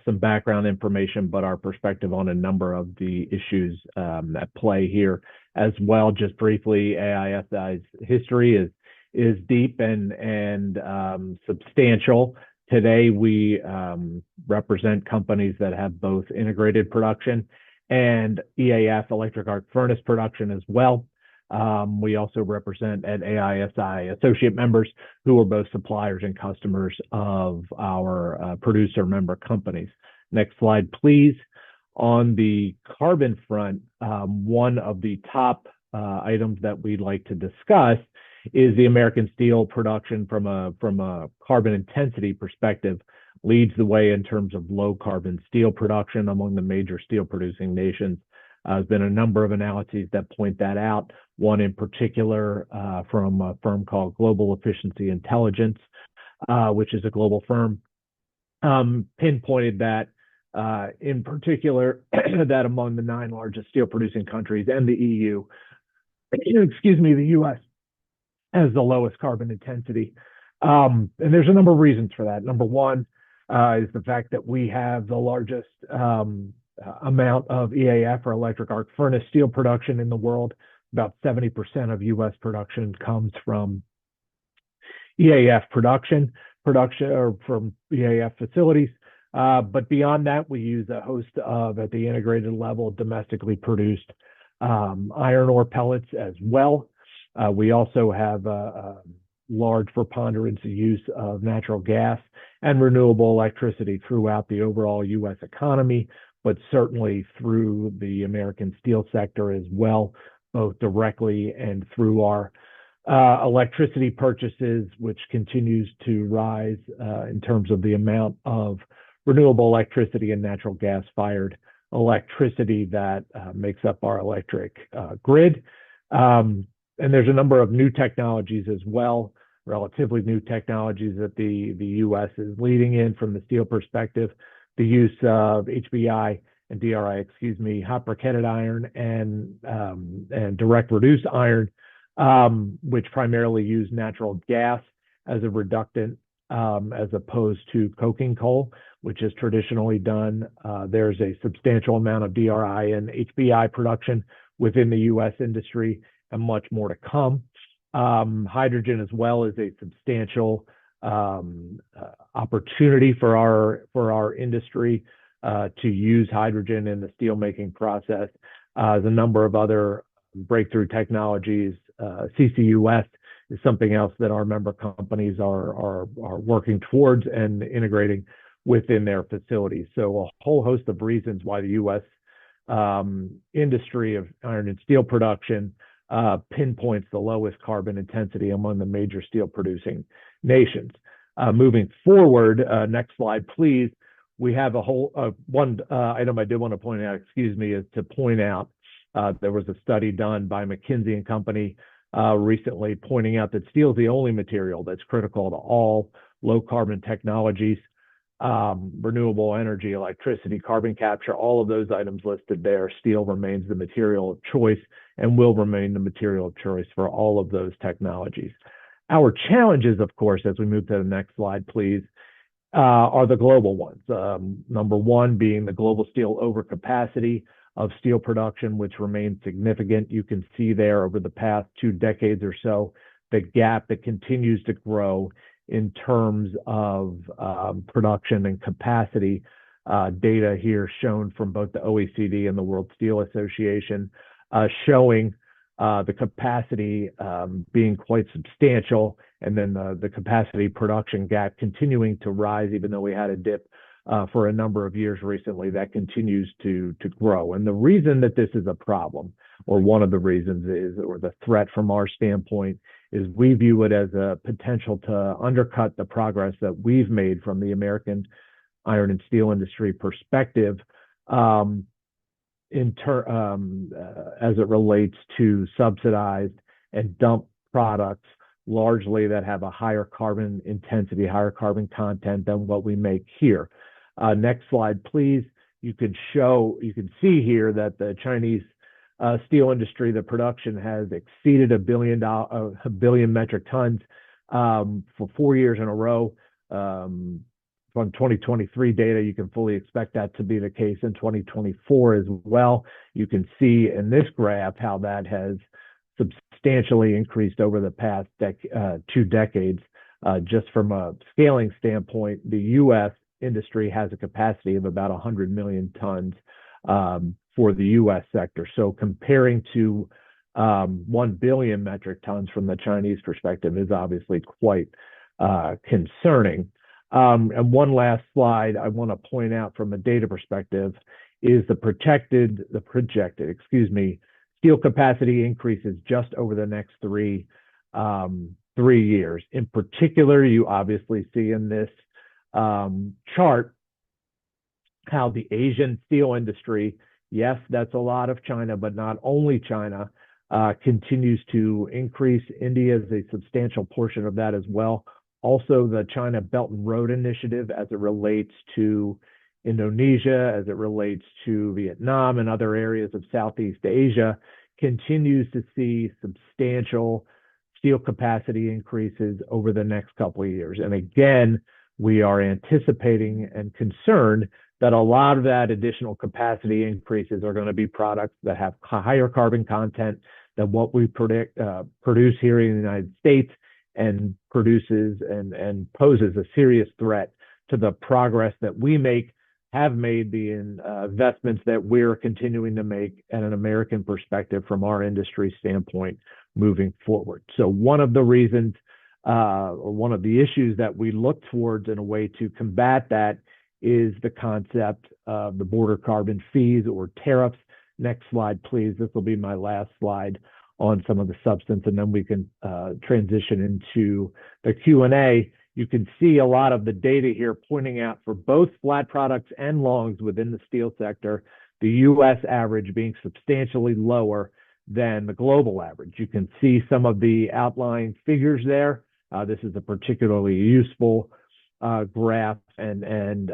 Some background information, but our perspective on a number of the issues at play here as well. Just briefly, AISI's history is deep and substantial. Today, we represent companies that have both integrated production and EAF, electric arc furnace production as well. We also represent at AISI associate members who are both suppliers and customers of our producer member companies. Next slide, please. On the carbon front, one of the top items that we'd like to discuss is the American steel production from a carbon intensity perspective leads the way in terms of low carbon steel production among the major steel producing nations. There's been a number of analyses that point that out. One in particular from a firm called Global Efficiency Intelligence, which is a global firm, pinpointed that in particular that among the 9 largest steel producing countries and the EU, the US has the lowest carbon intensity. And there's a number of reasons for that. Number one is the fact that we have the largest amount of EAF or electric arc furnace steel production in the world. About 70% of U.S. production comes from EAF production or from EAF facilities. But beyond that, we use a host of, at the integrated level, domestically produced iron ore pellets as well. We also have a large preponderance of use of natural gas and renewable electricity throughout the overall U.S. economy, but certainly through the American steel sector as well, both directly and through our electricity purchases, which continues to rise in terms of the amount of renewable electricity and natural gas-fired electricity that makes up our electric grid. And there's a number of new technologies as well, relatively new technologies that the U.S. is leading in from the steel perspective. The use of HBI and DRI, hot briquetted iron and direct reduced iron, which primarily use natural gas as a reductant as opposed to coking coal, which is traditionally done. There's a substantial amount of DRI and HBI production within the U.S. industry and much more to come. Hydrogen as well is a substantial opportunity for our industry to use hydrogen in the steelmaking process. There's a number of other breakthrough technologies. CCUS is something else that our member companies are working towards and integrating within their facilities. So a whole host of reasons why the U.S. Industry of iron and steel production pinpoints the lowest carbon intensity among the major steel producing nations. Moving forward, next slide, please. We have a whole one item I did want to point out, is to point out there was a study done by McKinsey and Company recently pointing out that steel is the only material that's critical to all low carbon technologies. renewable energy, electricity, carbon capture, all of those items listed there. Steel remains the material of choice and will remain the material of choice for all of those technologies. Our challenges, of course, as we move to the next slide, please, are the global ones. Number one being the global steel overcapacity of steel production, which remains significant. You can see there over the past 2 decades or so, the gap that continues to grow in terms of production and capacity. Data here shown from both the OECD and the World Steel Association, showing the capacity being quite substantial, and then the capacity production gap continuing to rise, even though we had a dip for a number of years recently. That continues to grow. And the reason that this is a problem, or one of the reasons is, or the threat from our standpoint, is we view it as a potential to undercut the progress that we've made from the American iron and steel industry perspective, as it relates to subsidized and dumped products, largely that have a higher carbon intensity, higher carbon content than what we make here. Next slide, please. You can see here that the Chinese steel industry, the production has exceeded a billion metric tons for 4 years in a row. From 2023 data, you can fully expect that to be the case in 2024 as well. You can see in this graph how that has substantially increased over the past 2 decades. Just from a scaling standpoint, the U.S. industry has a capacity of about 100 million tons for the U.S. sector. So comparing to 1 billion metric tons from the Chinese perspective is obviously quite concerning. And one last slide I want to point out from a data perspective is the projected, steel capacity increases just over the next 3 years. In particular, you obviously see in this chart how the Asian steel industry, yes, that's a lot of China, but not only China, continues to increase. India is a substantial portion of that as well. Also, the China Belt and Road Initiative, as it relates to Indonesia, as it relates to Vietnam and other areas of Southeast Asia, continues to see substantial steel capacity increases over the next couple of years. And again, we are anticipating and concerned that a lot of that additional capacity increases are going to be products that have higher carbon content than what we produce here in the United States, and produces and poses a serious threat to the progress that we have made, the investments that we're continuing to make at an American perspective from our industry standpoint moving forward. So one of the reasons, or one of the issues that we look towards in a way to combat that is the concept of the border carbon fees or tariffs. Next slide, please. This will be my last slide on some of the substance, and then we can transition into the Q&A. You can see a lot of the data here pointing out for both flat products and longs within the steel sector, the U.S. average being substantially lower than the global average. You can see some of the outlying figures there. This is a particularly useful graph and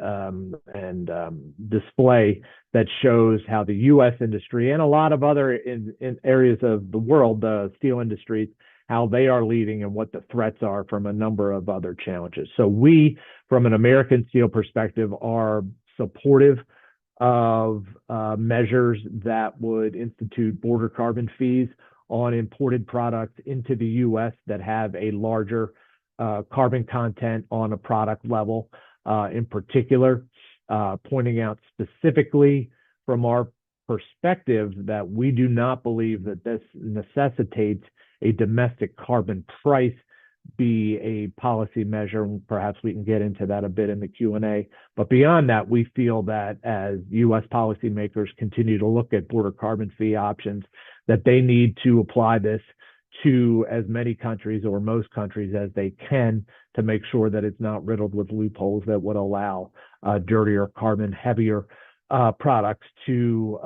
display that shows how the U.S. industry and a lot of other in areas of the world, the steel industries, how they are leading and what the threats are from a number of other challenges. So we, from an American steel perspective, are supportive of measures that would institute border carbon fees on imported products into the U.S. that have a larger carbon content on a product level. In particular, pointing out specifically from our perspective that we do not believe that this necessitates a domestic carbon price be a policy measure. Perhaps we can get into that a bit in the Q&A. But beyond that, we feel that as U.S. policymakers continue to look at border carbon fee options, that they need to apply this to as many countries or most countries as they can to make sure that it's not riddled with loopholes that would allow dirtier, carbon heavier products to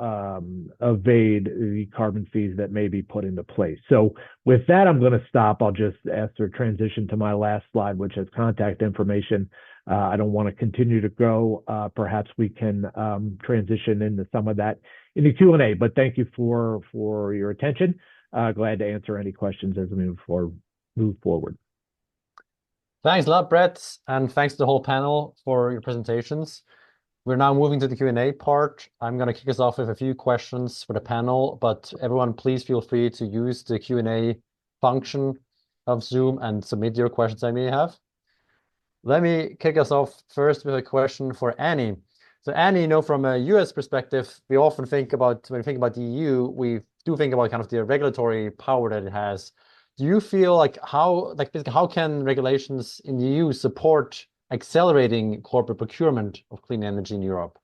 evade the carbon fees that may be put into place. So with that, I'm going to stop. I'll just ask to transition to my last slide, which has contact information I don't want to continue to grow. Perhaps we can transition into some of that in the Q&A, but thank you for your attention. Glad to answer any questions as we move forward. Thanks a lot, Brett, and thanks to the whole panel for your presentations. We're now moving to the Q&A part. I'm going to kick us off with a few questions for the panel, but everyone, please feel free to use the Q&A function of Zoom and submit your questions I may have. Let me kick us off first with a question for Annie. So Annie, from a US perspective, we often think about, when we think about the EU, we do think about kind of the regulatory power that it has. Do you feel like how can regulations in the EU support accelerating corporate procurement of clean energy in Europe?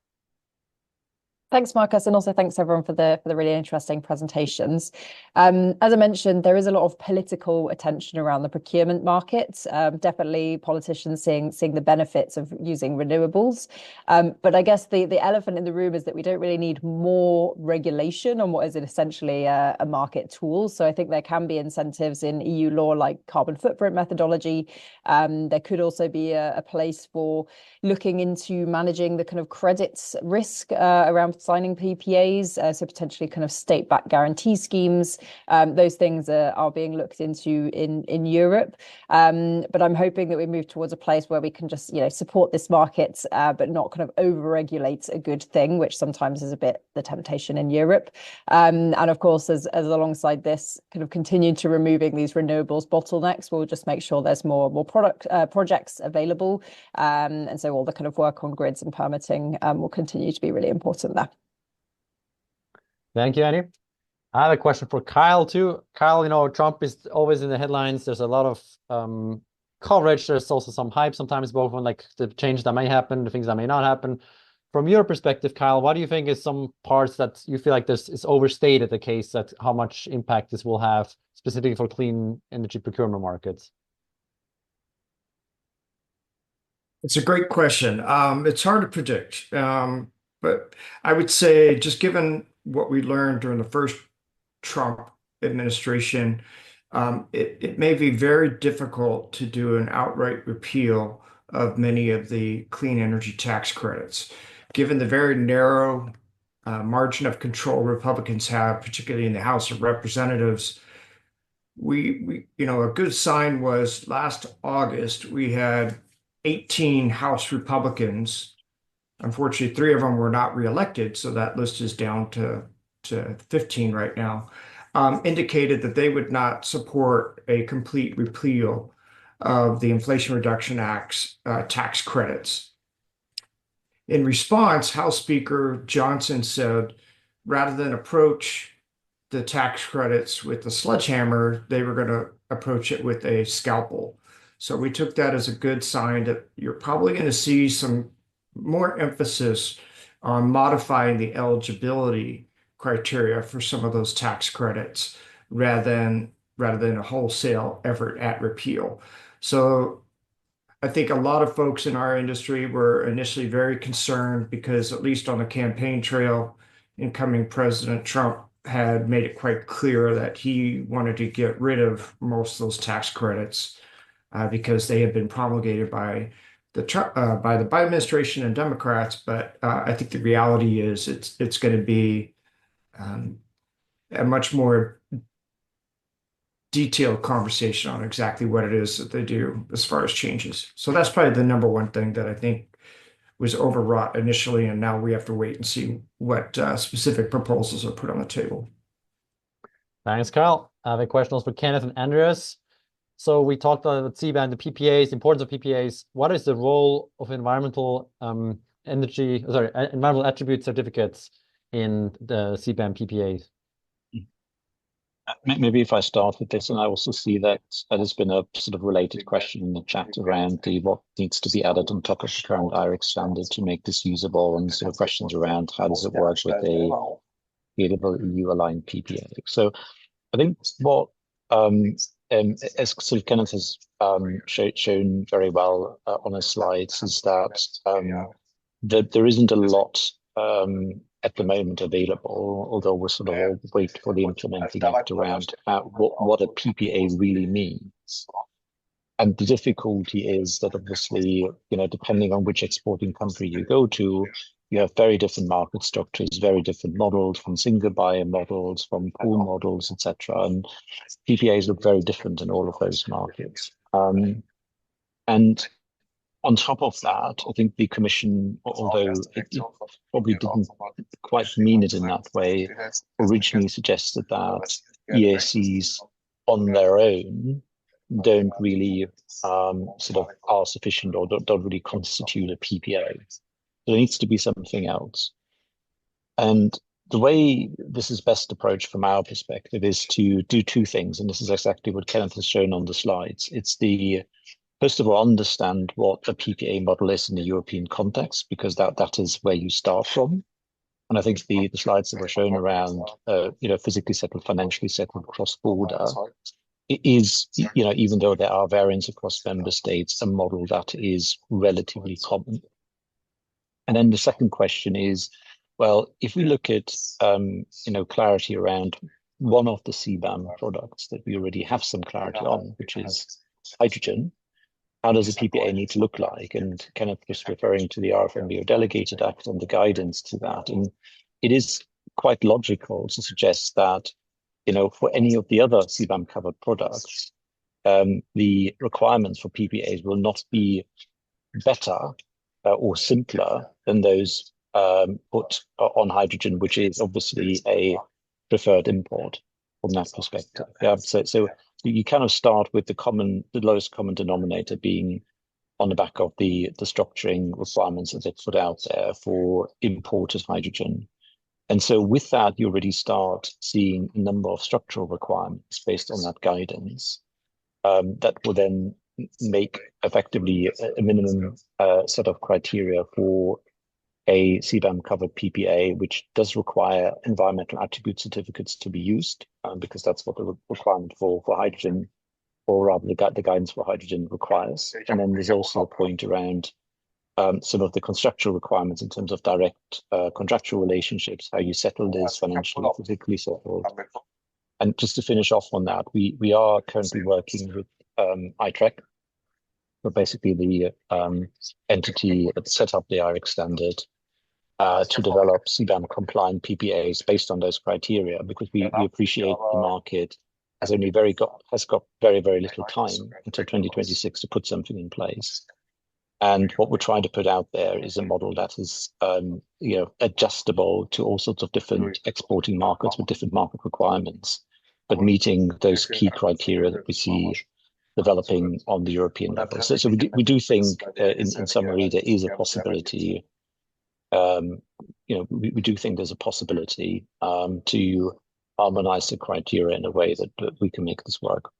Thanks, Marcus, and also thanks everyone for the really interesting presentations. As I mentioned, there is a lot of political attention around the procurement market. Definitely politicians seeing the benefits of using renewables. But I guess the elephant in the room is that we don't really need more regulation on what is essentially a market tool. So I think there can be incentives in EU law like carbon footprint methodology. There could also be a place for looking into managing the kind of credits risk around signing PPAs, so potentially kind of state-backed guarantee schemes. Those things are being looked into in Europe. But I'm hoping that we move towards a place where we can just support this market, but not kind of over-regulate a good thing, which sometimes is a bit the temptation in Europe. And of course, as alongside this, kind of continue to removing these renewables bottlenecks, we'll just make sure there's more projects available. And so all the kind of work on grids and permitting will continue to be really important there. Thank you, Annie. I have a question for Kyle too. Kyle, Trump is always in the headlines. There's a lot of coverage. There's also some hype sometimes, both on like the changes that may happen, the things that may not happen. From your perspective, Kyle, what do you think is some parts that you feel like this is overstated the case, that how much impact this will have specifically for clean energy procurement markets? It's a great question. It's hard to predict, but I would say just given what we learned during the first Trump administration, it may be very difficult to do an outright repeal of many of the clean energy tax credits, given the very narrow margin of control Republicans have, particularly in the House of Representatives. A good sign was last August we had 18 House Republicans. Unfortunately, 3 of them were not reelected, so that list is down to 15 right now, indicated that they would not support a complete repeal of the Inflation Reduction Act's tax credits. In response, House Speaker Johnson said, rather than approach the tax credits with the sledgehammer, they were going to approach it with a scalpel. So we took that as a good sign that you're probably going to see some more emphasis on modifying the eligibility criteria for some of those tax credits rather than a wholesale effort at repeal. So I think a lot of folks in our industry were initially very concerned because, at least on the campaign trail, incoming President Trump had made it quite clear that he wanted to get rid of most of those tax credits because they had been promulgated by the Biden administration and Democrats. But I think the reality is it's going to be a much more detailed conversation on exactly what it is that they do as far as changes. So that's probably the number one thing that I think was overwrought initially, and now we have to wait and see what specific proposals are put on the table. Thanks, Kyle. I have a question also for Kenneth and Andreas. So we talked about CEBA and the PPAs, the importance of PPAs. What is the role of environmental attribute certificates in the CBAM PPAs? Maybe if I start with this, and I also see that there's been a sort of related question in the chat around what needs to be added on top of the current IRIC standard to make this usable, and sort of questions around how does it work with a scalable EU-aligned PPA. So I think what, as sort of Kenneth has shown very well on his slides, is that there isn't a lot at the moment available, although we're sort of all wait for the implementing act around what a PPA really means. And the difficulty is that obviously, depending on which exporting country you go to, you have very different market structures, very different models, from single buyer models, from pool models, etc. And PPAs look very different in all of those markets. And on top of that, I think the Commission, although it probably didn't quite mean it in that way, originally suggested that EACs on their own don't really sort of are sufficient or don't really constitute a PPA. There needs to be something else. And the way this is best approached from our perspective is to do two things. And this is exactly what Kenneth has shown on the slides. It's first of all, understand what a PPA model is in the European context, because that is where you start from. And I think the slides that were shown around, physically settled, financially settled, cross-border, it is, even though there are variants across member states, a model that is relatively common. And then the second question is, well, if we look at, clarity around one of the CBAM products that we already have some clarity on, which is hydrogen, how does a PPA need to look like? And Kenneth was referring to the RFMBO Delegated Act and the guidance to that. And it is quite logical to suggest that, for any of the other CBAM covered products, the requirements for PPAs will not be better or simpler than those put on hydrogen, which is obviously a preferred import from that perspective. Yeah, so you kind of start with the lowest common denominator being on the back of the structuring requirements that they put out there for imported hydrogen. And so with that, you already start seeing a number of structural requirements based on that guidance that will then make effectively a minimum set of criteria for a CBAM covered PPA, which does require environmental attribute certificates to be used, because that's what the requirement for hydrogen, or rather the guidance for hydrogen requires. And then there's also a point around some of the constructual requirements in terms of direct contractual relationships, how you settle this financially, physically settled. And just to finish off on that, we are currently working with ITREC, but basically the entity that set up the IREC standard to develop CBAM compliant PPAs based on those criteria, because we appreciate the market has got very, very little time until 2026 to put something in place. And what we're trying to put out there is a model that is adjustable to all sorts of different exporting markets with different market requirements, but meeting those key criteria that we see developing on the European level. So we do think, in summary, there is a possibility. We do think there's a possibility to harmonize the criteria in a way that we can make this work.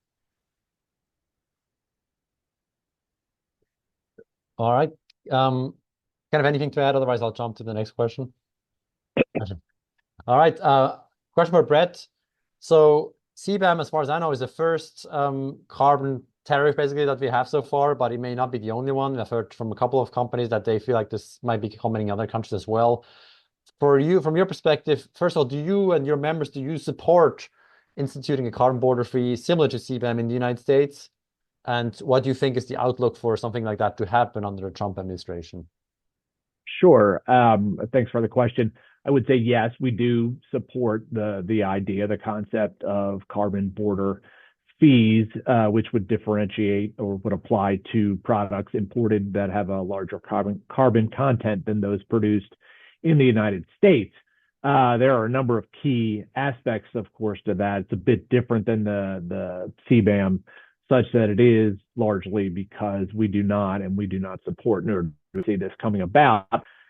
All right. Kind of anything to add? Otherwise, I'll jump to the next question. All right. Question for Brett. So CBAM, as far as I know, is the first carbon tariff basically that we have so far, but it may not be the only one. I've heard from a couple of companies that they feel like this might be common in other countries as well. For you, from your perspective, first of all, do you and your members, do you support instituting a carbon border fee similar to CBAM in the United States? And what do you think is the outlook for something like that to happen under the Trump administration? Sure. Thanks for the question. I would say yes, we do support the idea, the concept of carbon border fees, which would differentiate or would apply to products imported that have a larger carbon content than those produced in the United States. There are a number of key aspects, of course, to that. It's a bit different than the CBAM, such that it is largely because we do not support, nor do we see this coming about,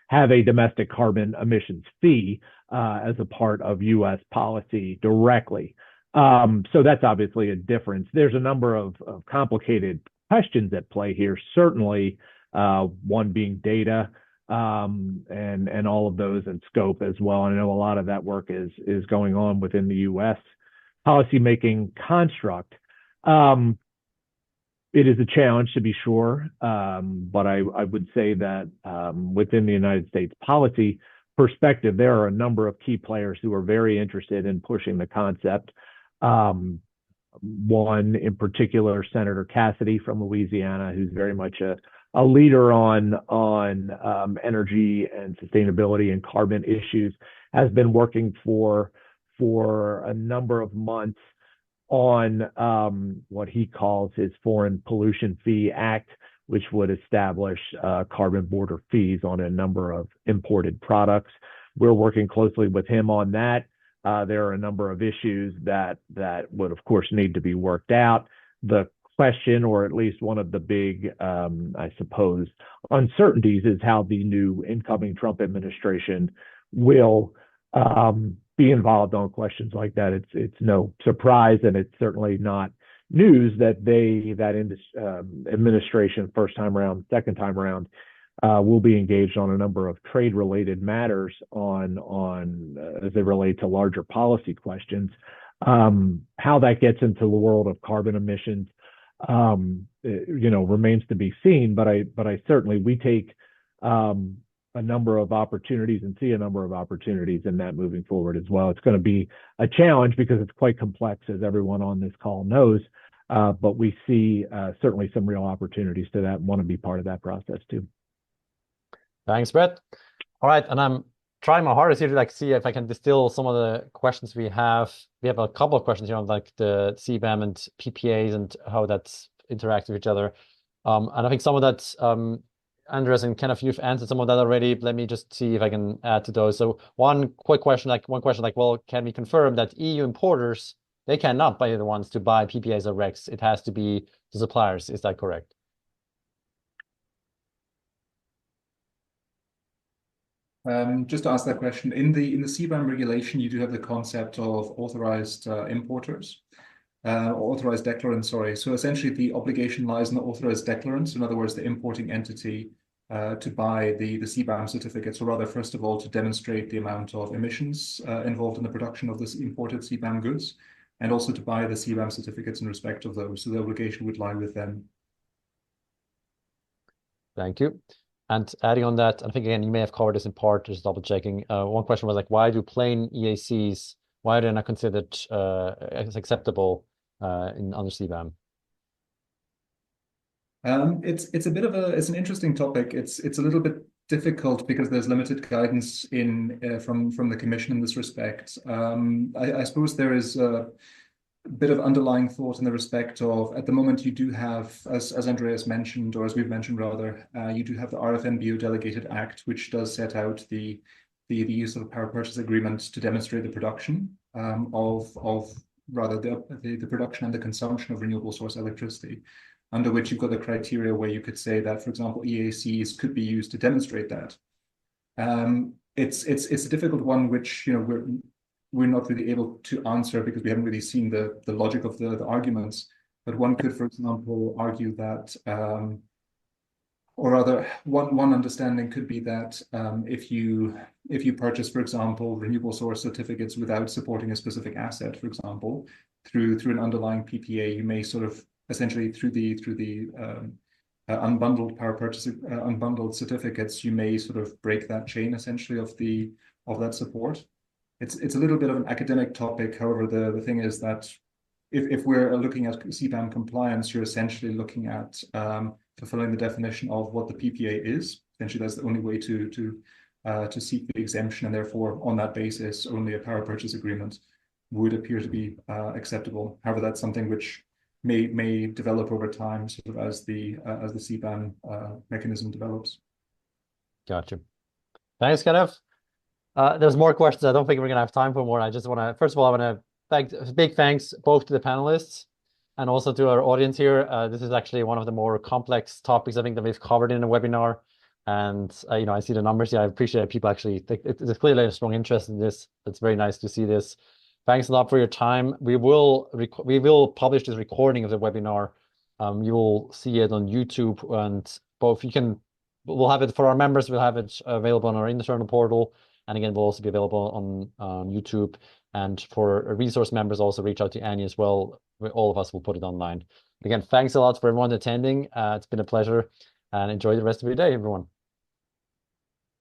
have a domestic carbon emissions fee as a part of U.S. policy directly. So that's obviously a difference. There's a number of complicated questions at play here, certainly one being data and all of those in scope as well. And I know a lot of that work is going on within the U.S. policymaking construct. It is a challenge, to be sure, but I would say that within the United States policy perspective, there are a number of key players who are very interested in pushing the concept. One in particular, Senator Cassidy from Louisiana, who's very much a leader on energy and sustainability and carbon issues, has been working for a number of months on what he calls his Foreign Pollution Fee Act, which would establish carbon border fees on a number of imported products. We're working closely with him on that. There are a number of issues that would, of course, need to be worked out. The question, or at least one of the big, I suppose, uncertainties is how the new incoming Trump administration will be involved on questions like that. It's no surprise, and it's certainly not news that administration, first time around, second time around, will be engaged on a number of trade-related matters on as they relate to larger policy questions. How that gets into the world of carbon emissions, remains to be seen. But I certainly, we take a number of opportunities and see a number of opportunities in that moving forward as well. It's going to be a challenge because it's quite complex, as everyone on this call knows. But we see certainly some real opportunities to that and want to be part of that process too. Thanks, Brett. All right, and I'm trying my hardest here to see if I can distill some of the questions we have. We have a couple of questions here on the CBAM and PPAs and how that's interact with each other. And I think some of that, Andreas and Kenneth, you've answered some of that already. Let me just see if I can add to those. So one question, well, can we confirm that EU importers, they cannot be the ones to buy PPAs or RECs? It has to be the suppliers. Is that correct? Just to ask that question, in the CBAM regulation, you do have the concept of authorized importers, or authorized declarants, sorry. So essentially the obligation lies in the authorized declarants, in other words, the importing entity, to buy the CBAM certificates, or rather, first of all, to demonstrate the amount of emissions involved in the production of this imported CBAM goods, and also to buy the CBAM certificates in respect of those. So the obligation would lie with them. Thank you. And adding on that, I think, again, you may have covered this in part, just double checking. One question was why do plain EACs, why are they not considered as acceptable under CBAM? It's a bit of it's an interesting topic. It's a little bit difficult because there's limited guidance from the Commission in this respect. I suppose there is a bit of underlying thought in the respect of, at the moment, you do have, as Andreas mentioned, or as we've mentioned rather, you do have the RFNBO Delegated Act, which does set out the use of a power purchase agreement to demonstrate the production of rather the production and the consumption of renewable source electricity, under which you've got the criteria where you could say that, for example, EACs could be used to demonstrate that. It's a difficult one, which we're not really able to answer because we haven't really seen the logic of the arguments. But one could, for example, argue that, or rather, one understanding could be that if you purchase, for example, renewable source certificates without supporting a specific asset, for example, through an underlying PPA, you may sort of essentially through the unbundled power purchase unbundled certificates, you may sort of break that chain essentially of that support. It's a little bit of an academic topic. However, the thing is that if we're looking at CBAM compliance, you're essentially looking at fulfilling the definition of what the PPA is. Essentially, that's the only way to seek the exemption, and therefore, on that basis, only a power purchase agreement would appear to be acceptable. However, that's something which may develop over time, sort of as the CBAM mechanism develops. Gotcha. Thanks, Kenneth. There's more questions. I don't think we're going to have time for more. I just want to, first of all, I want to thank, big thanks both to the panelists and also to our audience here. This is actually one of the more complex topics I think that we've covered in a webinar. And, I see the numbers here. I appreciate people actually, there's clearly a strong interest in this. It's very nice to see this. Thanks a lot for your time. We will publish this recording of the webinar. You will see it on YouTube, and we'll have it for our members. We'll have it available on our internal portal. And again, we'll also be available on YouTube. And for resource members, also reach out to Annie as well. All of us will put it online. Again, thanks a lot for everyone attending. It's been a pleasure, and enjoy the rest of your day, everyone.